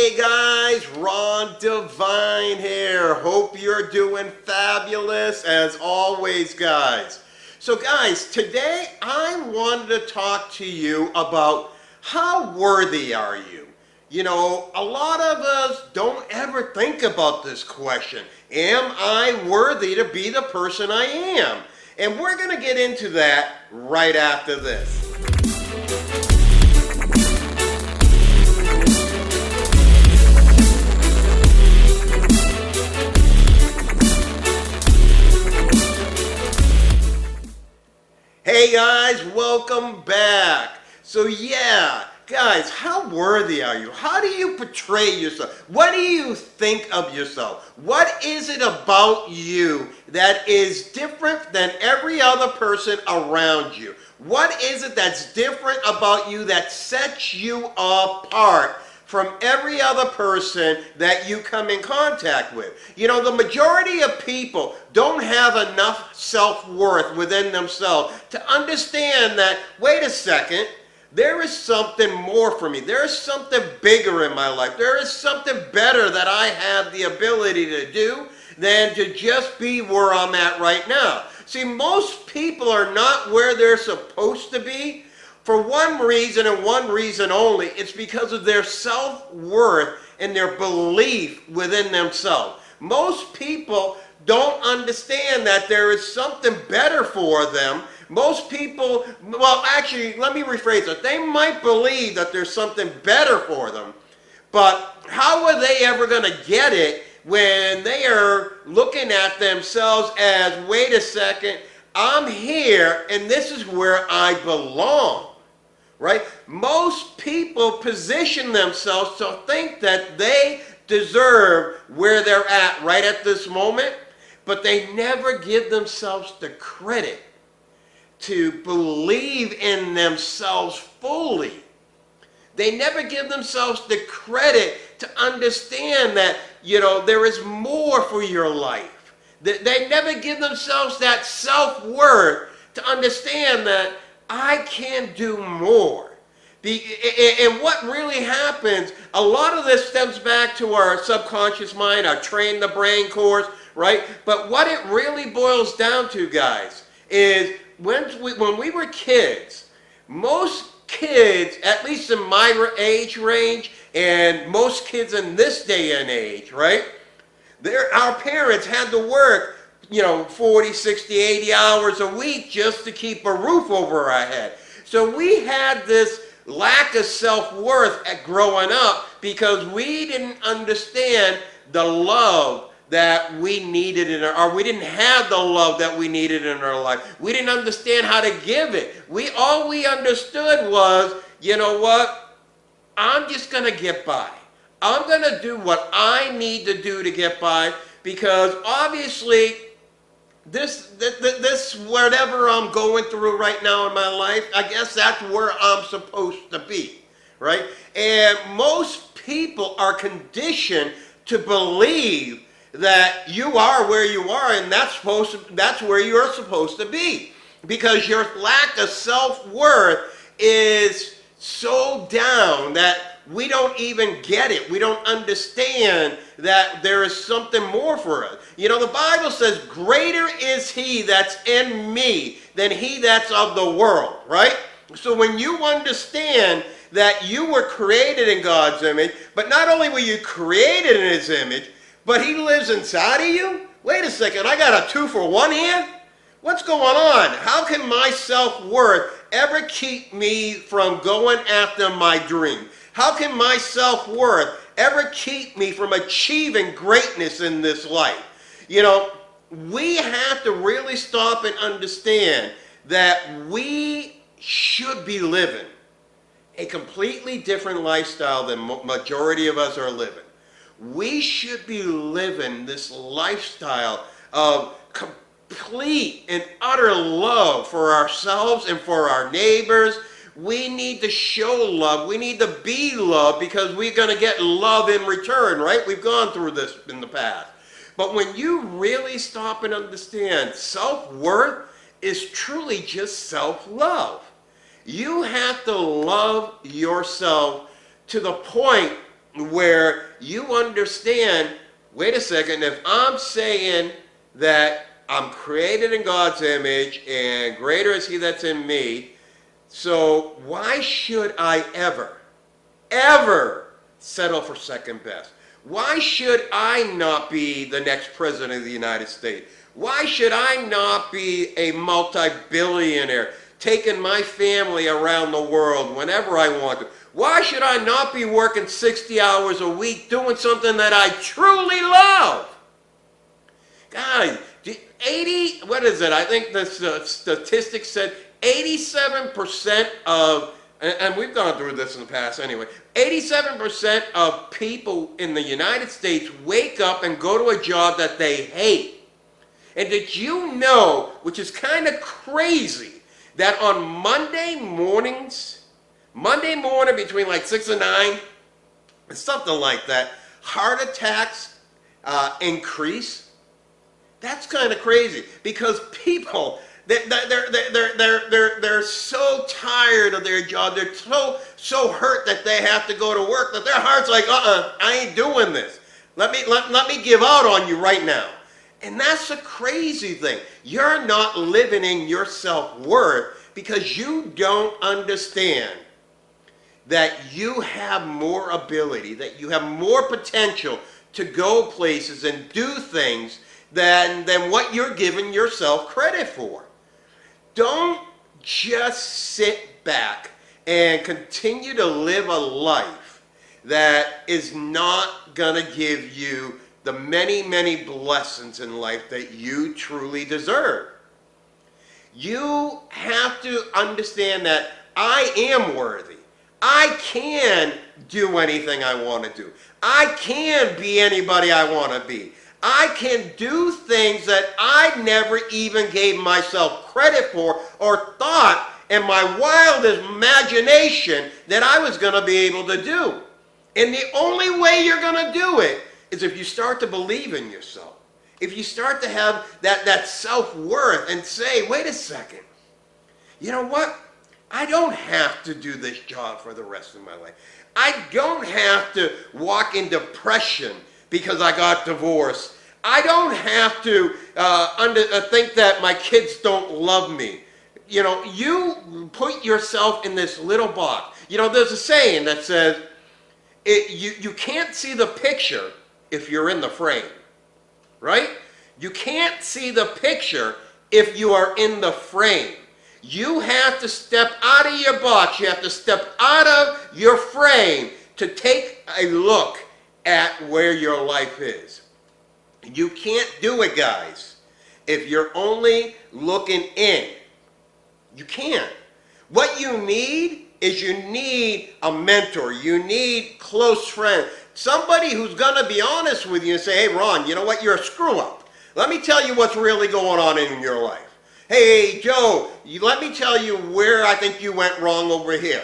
Hey guys, Ron Devine here. Hope you're doing fabulous as always, guys. So guys, today I wanted to talk to you about how worthy are you? You know, a lot of us don't ever think about this question. Am I worthy to be the person I am? And we're going to get into that right after this. Hey guys, welcome back. So yeah, guys, how worthy are you? How do you portray yourself? What do you think of yourself? What is it about you that is different than every other person around you? What is it that's different about you that sets you apart from every other person that you come in contact with? You know, the majority of people don't have enough self-worth within themselves to understand that, wait a second, there is something more for me. There is something bigger in my life. There is something better that I have the ability to do than to just be where I'm at right now. See, most people are not where they're supposed to be for one reason and one reason only. It's because of their self-worth and their belief within themselves. Most people don't understand that there is something better for them. Most people, well, actually, let me rephrase it. They might believe that there's something better for them, but how are they ever going to get it when they are looking at themselves as, wait a second, I'm here and this is where I belong? Right? Most people position themselves to think that they deserve where they're at right at this moment, but they never give themselves the credit to believe in themselves fully. They never give themselves the credit to understand that, you know, there is more for your life. They never give themselves that self-worth to understand that I can do more. And what really happens, a lot of this stems back to our subconscious mind, our Train the Brain course, right? But what it really boils down to, guys, is when we were kids, most kids, at least in my age range, and most kids in this day and age, right? Our parents had to work, you know, 40, 60, 80 hours a week just to keep a roof over our head. So we had this lack of self-worth at growing up because we didn't understand the love that we needed or we didn't have the love that we needed in our life. We didn't understand how to give it. All we understood was, you know what? I'm just going to get by. I'm going to do what I need to do to get by, because obviously this whatever I'm going through right now in my life, I guess that's where I'm supposed to be, right? And most people are conditioned to believe that you are where you are, and that's where you're supposed to be, because your lack of self-worth is so down that we don't even get it. We don't understand that there is something more for us. You know, the Bible says, greater is he that's in me than he that's of the world, right? So when you understand that you were created in God's image, but not only were you created in his image, but he lives inside of you? Wait a second, I got a 2 for 1 here? What's going on? How can my self-worth ever keep me from going after my dream? How can my self-worth ever keep me from achieving greatness in this life? You know, we have to really stop and understand that we should be living a completely different lifestyle than majority of us are living. We should be living this lifestyle of complete and utter love for ourselves and for our neighbors. We need to show love. We need to be loved, because we're going to get love in return, right? We've gone through this in the past. But when you really stop and understand, self-worth is truly just self-love. You have to love yourself to the point where you understand, wait a second, if I'm saying that I'm created in God's image and greater is he that's in me, so why should I ever settle for second best? Why should I not be the next president of the United States? Why should I not be a multi-billionaire, taking my family around the world whenever I want to? Why should I not be working 60 hours a week doing something that I truly love? Guys, 80, what is it? I think the statistics said 87% of, and we've gone through this in the past anyway, 87% of people in the United States wake up and go to a job that they hate. And did you know, which is kind of crazy, that on Monday morning between like 6 and 9, something like that, heart attacks increase? That's kind of crazy because people, they're so tired of their job. They're so hurt that they have to go to work that their heart's like, I ain't doing this. Let me give out on you right now. And that's the crazy thing. You're not living in your self-worth because you don't understand that you have more ability, that you have more potential to go places and do things than what you're giving yourself credit for. Don't just sit back and continue to live a life that is not going to give you the many, many blessings in life that you truly deserve. You have to understand that I am worthy. I can do anything I want to do. I can be anybody I want to be. I can do things that I never even gave myself credit for or thought in my wildest imagination that I was going to be able to do. And the only way you're going to do it is if you start to believe in yourself. If you start to have that self-worth and say, wait a second, you know what? I don't have to do this job for the rest of my life. I don't have to walk in depression because I got divorced. I don't have to think that my kids don't love me. You know, you put yourself in this little box. You know, there's a saying that says, you can't see the picture if you're in the frame, right? You can't see the picture if you are in the frame. You have to step out of your box. You have to step out of your frame to take a look at where your life is. You can't do it, guys, if you're only looking in. You can't. What you need is you need a mentor. You need close friends. Somebody who's going to be honest with you and say, hey, Ron, you know what? You're a screw-up. Let me tell you what's really going on in your life. Hey, Joe, let me tell you where I think you went wrong over here.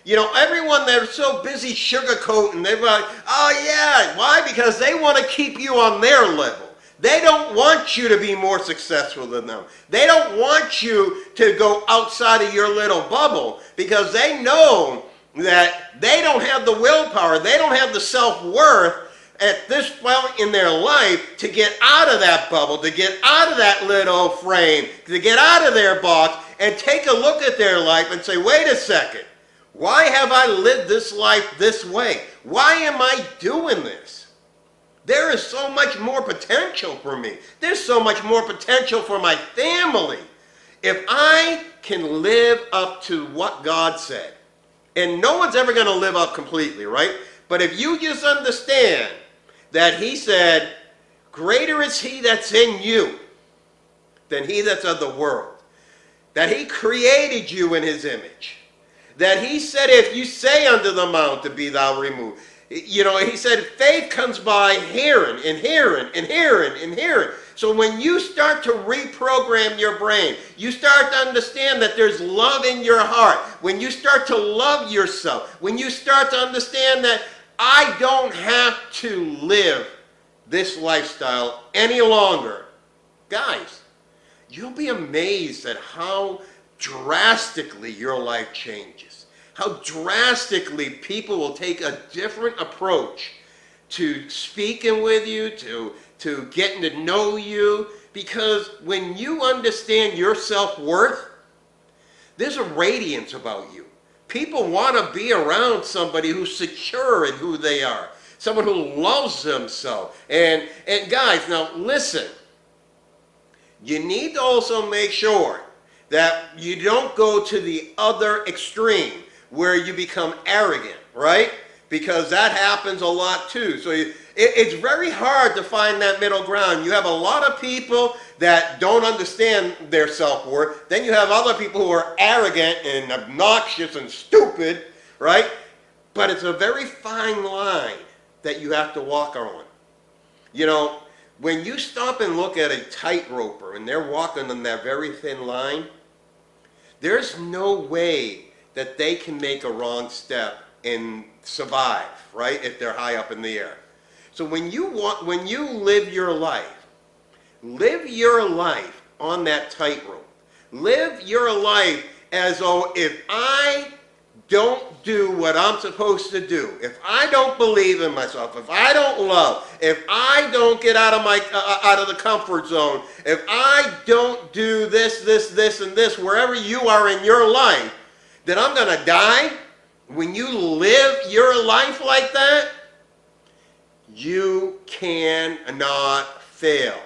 You know, everyone, they're so busy sugarcoating. They're like, oh, yeah. Why? Because they want to keep you on their level. They don't want you to be more successful than them. They don't want you to go outside of your little bubble because they know that they don't have the willpower. They don't have the self-worth at this point in their life to get out of that bubble, to get out of that little frame, to get out of their box and take a look at their life and say, wait a second, why have I lived this life this way? Why am I doing this? There is so much more potential for me. There's so much more potential for my family. If I can live up to what God said, and no one's ever going to live up completely, right? But if you just understand that he said, greater is he that's in you than he that's of the world. That he created you in his image. That he said, if you say unto the mountain, be thou removed. You know, he said, faith comes by hearing and hearing and hearing and hearing. So when you start to reprogram your brain, you start to understand that there's love in your heart. When you start to love yourself, when you start to understand that I don't have to live this lifestyle any longer, guys, you'll be amazed at how drastically your life changes. how drastically people will take a different approach to speaking with you, to getting to know you. Because when you understand your self-worth, there's a radiance about you. People want to be around somebody who's secure in who they are. Someone who loves themselves. And guys, now listen. You need to also make sure that you don't go to the other extreme where you become arrogant, right? Because that happens a lot too. So it's very hard to find that middle ground. You have a lot of people that don't understand their self-worth. Then you have other people who are arrogant and obnoxious and stupid, right? But it's a very fine line that you have to walk on. You know, when you stop and look at a tightroper and they're walking on that very thin line, there's no way that they can make a wrong step and survive, right? If they're high up in the air. So when you live your life on that tightrope. Live your life as though if I don't do what I'm supposed to do, if I don't believe in myself, if I don't love, if I don't get out of the comfort zone, if I don't do this, and this, wherever you are in your life, then I'm going to die. When you live your life like that, you cannot fail.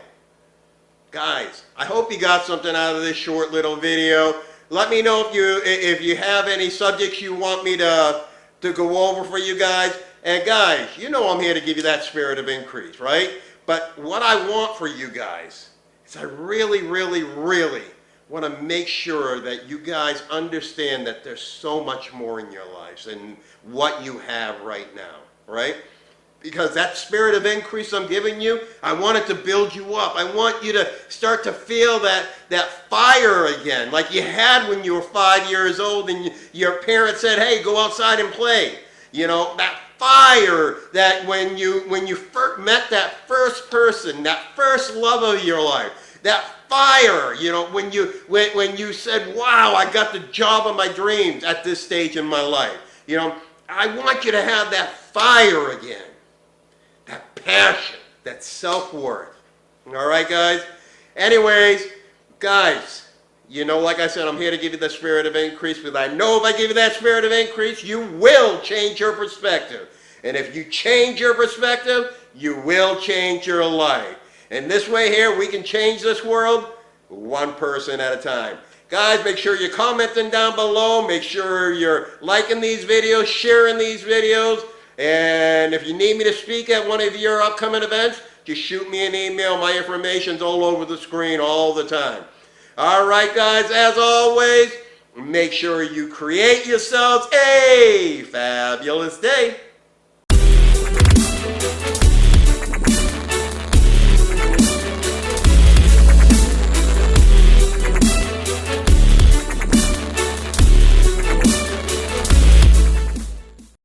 Guys, I hope you got something out of this short little video. Let me know if you have any subjects you want me to go over for you guys. And guys, you know I'm here to give you that spirit of increase, right? But what I want for you guys is I really, really, really want to make sure that you guys understand that there's so much more in your lives than what you have right now, right? Because that spirit of increase I'm giving you, I want it to build you up. I want you to start to feel that fire again, like you had when you were 5 years old and your parents said, hey, go outside and play. You know, that fire that when you first met that first person, that first love of your life, that fire, you know, when you said, wow, I got the job of my dreams at this stage in my life. You know, I want you to have that fire again. That passion, that self-worth. All right, guys? Anyways, guys, you know, like I said, I'm here to give you the spirit of increase, because I know if I give you that spirit of increase, you will change your perspective. And if you change your perspective, you will change your life. And this way here, we can change this world one person at a time. Guys, make sure you're commenting down below. Make sure you're liking these videos, sharing these videos. And if you need me to speak at one of your upcoming events, just shoot me an email. My information's all over the screen all the time. All right, guys, as always, make sure you create yourselves a fabulous day.